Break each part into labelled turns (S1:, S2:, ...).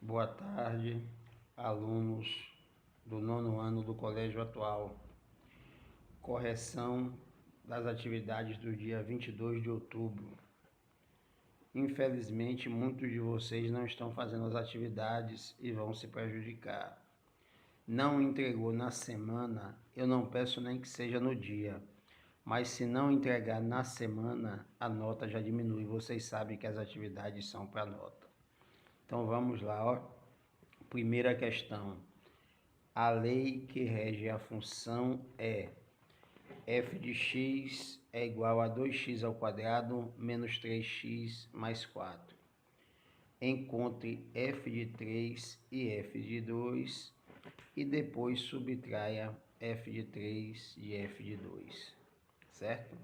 S1: Boa tarde, alunos do 9º ano do Colégio Atual. Correção das atividades do dia 22 de outubro. Infelizmente, muitos de vocês não estão fazendo as atividades e vão se prejudicar. Não entregou na semana, eu não peço nem que seja no dia, mas se não entregar na semana, a nota já diminui. Vocês sabem que as atividades são para nota. Então vamos lá, ó. Primeira questão. A lei que rege a função é f de x é igual a 2x ao quadrado menos 3x mais 4. Encontre f de 3 e f de 2 e depois subtraia f de 3 de f de 2, certo?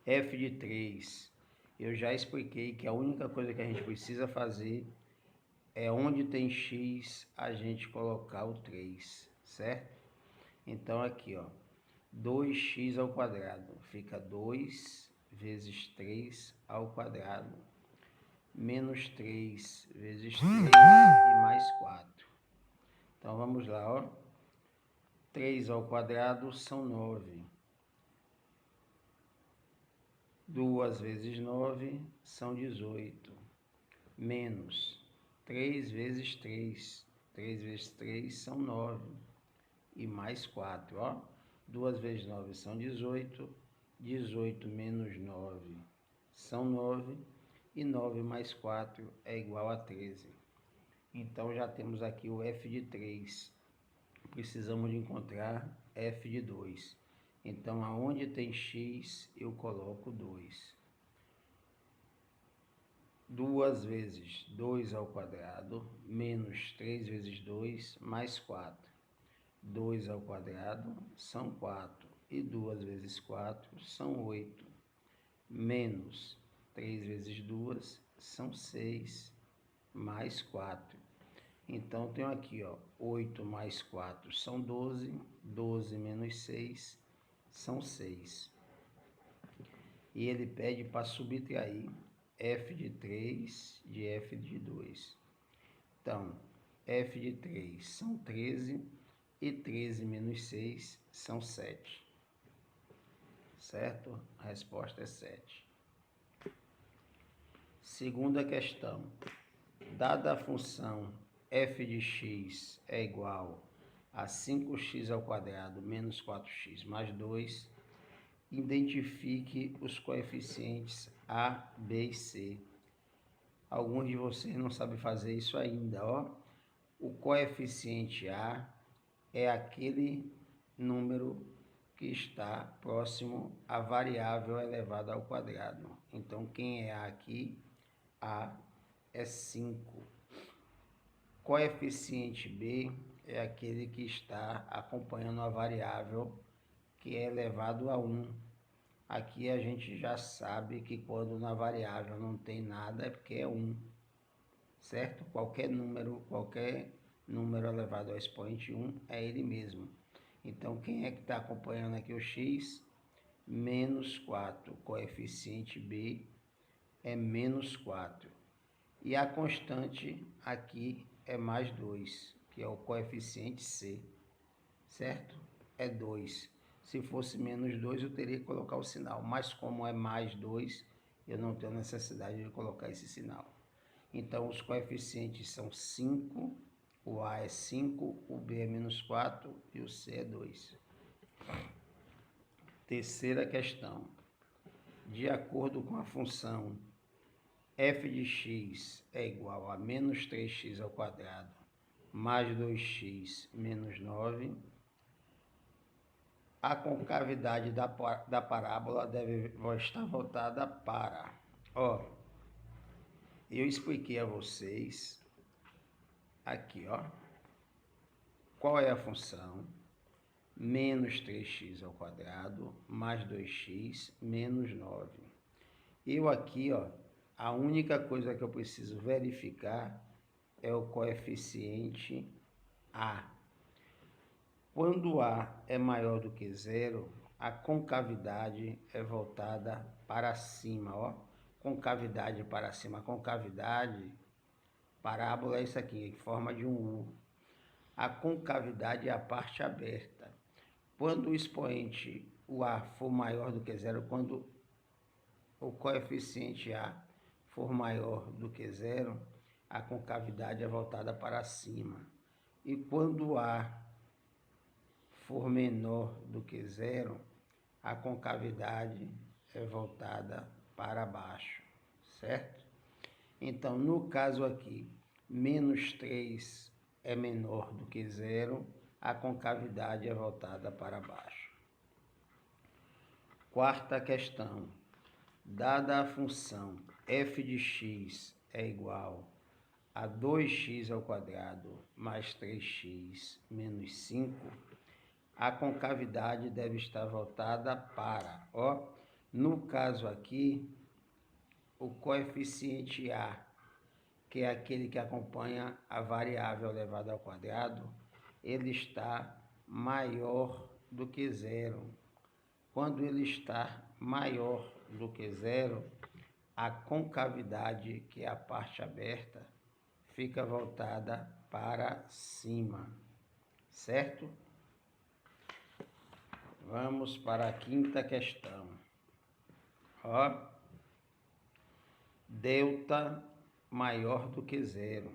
S1: F de 3, eu já expliquei que a única coisa que a gente precisa fazer é onde tem x a gente colocar o 3, certo? Então aqui, ó, 2x ao quadrado fica 2 vezes 3 ao quadrado, menos 3 vezes 3 e mais 4. Então vamos lá, ó. 3 ao quadrado são 9. 2 vezes 9 são 18. Menos 3 vezes 3. 3 vezes 3 são 9. E mais 4, ó. 2 vezes 9 são 18. 18 menos 9 são 9. E 9 mais 4 é igual a 13. Então já temos aqui o f de 3. Precisamos de encontrar f de 2. Então, aonde tem x, eu coloco 2. 2 vezes 2 ao quadrado, menos 3 vezes 2, mais 4. 2 ao quadrado são 4. E 2 vezes 4 são 8. Menos 3 vezes 2 são 6. Mais 4. Então, tenho aqui, ó, 8 mais 4 são 12. 12 menos 6 são 6. E ele pede para subtrair f de 3 de f de 2. Então, f de 3 são 13 e 13 menos 6 são 7. Certo? A resposta é 7. Segunda questão. Dada a função f de x é igual a 5x ao quadrado menos 4x mais 2, identifique os coeficientes a, b e c. Alguns de vocês não sabem fazer isso ainda, ó. O coeficiente a é aquele número que está próximo à variável elevada ao quadrado. Então, quem é a aqui? A é 5. Coeficiente b é aquele que está acompanhando a variável que é elevado a 1. Aqui a gente já sabe que quando na variável não tem nada é porque é 1, certo? Qualquer número elevado ao expoente 1 é ele mesmo. Então, quem é que está acompanhando aqui o x? Menos 4. O coeficiente b é menos 4. E a constante aqui é mais 2, que é o coeficiente c, certo? É 2. Se fosse menos 2, eu teria que colocar o sinal. Mas como é mais 2, eu não tenho necessidade de colocar esse sinal. Então, os coeficientes são 5, o A é 5, o B é menos 4 e o C é 2. Terceira questão. De acordo com a função f de x é igual a menos 3x ao quadrado mais 2x menos 9, a concavidade da parábola deve estar voltada para... Ó, eu expliquei a vocês aqui, ó, qual é a função menos 3x ao quadrado mais 2x menos 9. Eu aqui, ó, a única coisa que eu preciso verificar é o coeficiente a. Quando a é maior do que zero, a concavidade é voltada para cima, ó. Concavidade para cima. A concavidade Parábola é isso aqui, em forma de um U. A concavidade é a parte aberta. Quando o expoente, o A, for maior do que zero, quando o coeficiente A for maior do que zero, a concavidade é voltada para cima. E quando A for menor do que zero, a concavidade é voltada para baixo, certo? Então, no caso aqui, menos 3 é menor do que zero, a concavidade é voltada para baixo. Quarta questão. Dada a função f de x é igual a 2x ao quadrado mais 3x menos 5, a concavidade deve estar voltada para, no caso aqui, o coeficiente A, que é aquele que acompanha a variável elevada ao quadrado, ele está maior do que zero. Quando ele está maior do que zero, a concavidade, que é a parte aberta, fica voltada para cima, certo? Vamos para a quinta questão. Delta maior do que zero.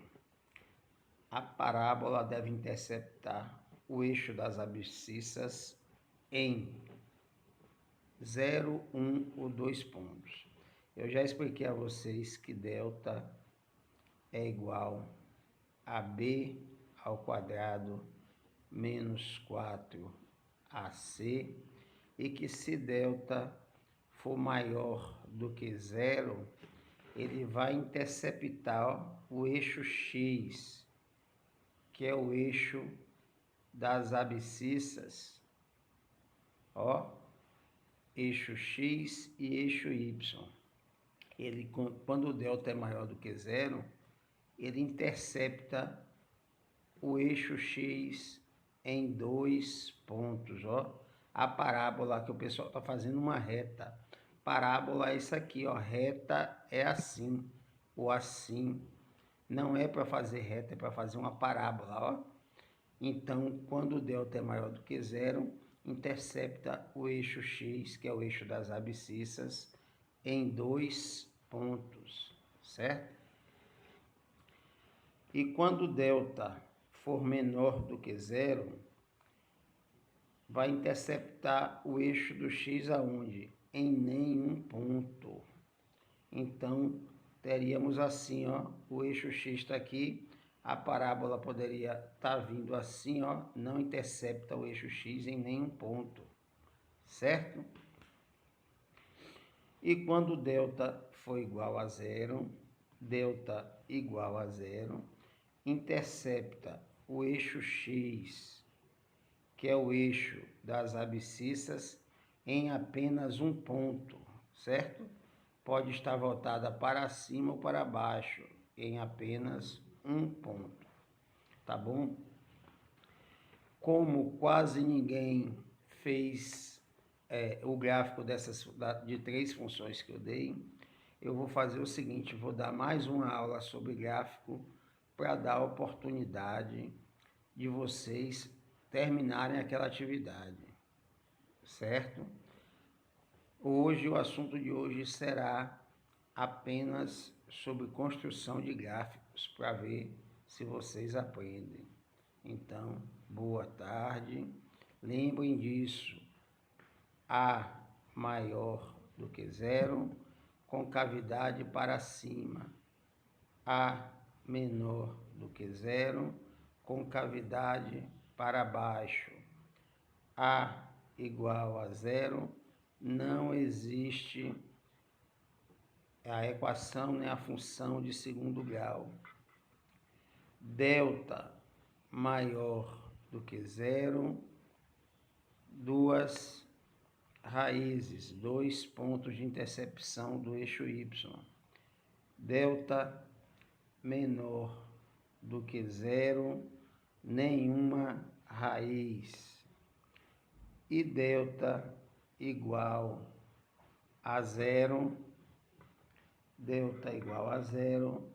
S1: A parábola deve interceptar o eixo das abscissas em 0, 1 ou 2 pontos. Eu já expliquei a vocês que delta é igual a b ao quadrado menos 4ac e que se delta for maior do que zero, ele vai interceptar o eixo x, que é o eixo das abscissas, eixo x e eixo y. Ele, quando o delta é maior do que zero, ele intercepta o eixo x em 2 pontos, A parábola que o pessoal está fazendo uma reta. Parábola é isso aqui, reta é assim, ou assim. Não é para fazer reta, é para fazer uma parábola, Então, quando o delta é maior do que zero, intercepta o eixo x, que é o eixo das abscissas, em 2 pontos, certo? E quando delta for menor do que zero, vai interceptar o eixo do x aonde? Em nenhum ponto. Então, teríamos assim, o eixo x está aqui, a parábola poderia estar vindo assim, não intercepta o eixo x em nenhum ponto, certo? E quando delta for igual a zero, delta igual a zero, intercepta o eixo x, que é o eixo das abscissas, em apenas um ponto, certo? Pode estar voltada para cima ou para baixo, em apenas um ponto, tá bom? Como quase ninguém fez o gráfico de 3 funções que eu dei, eu vou fazer o seguinte, vou dar mais uma aula sobre gráfico para dar a oportunidade de vocês terminarem aquela atividade, certo? Hoje, o assunto de hoje será apenas sobre construção de gráficos, para ver se vocês aprendem. Então, boa tarde. Lembrem disso. A maior do que zero, concavidade para cima. A menor do que zero, concavidade para baixo. A igual a zero, não existe a equação nem a função de segundo grau. Delta maior do que zero, 2 raízes, 2 pontos de intercepção do eixo y. Delta menor do que zero, nenhuma raiz. E delta igual a zero, delta igual a zero,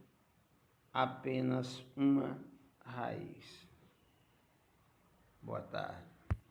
S1: apenas uma raiz. Boa tarde.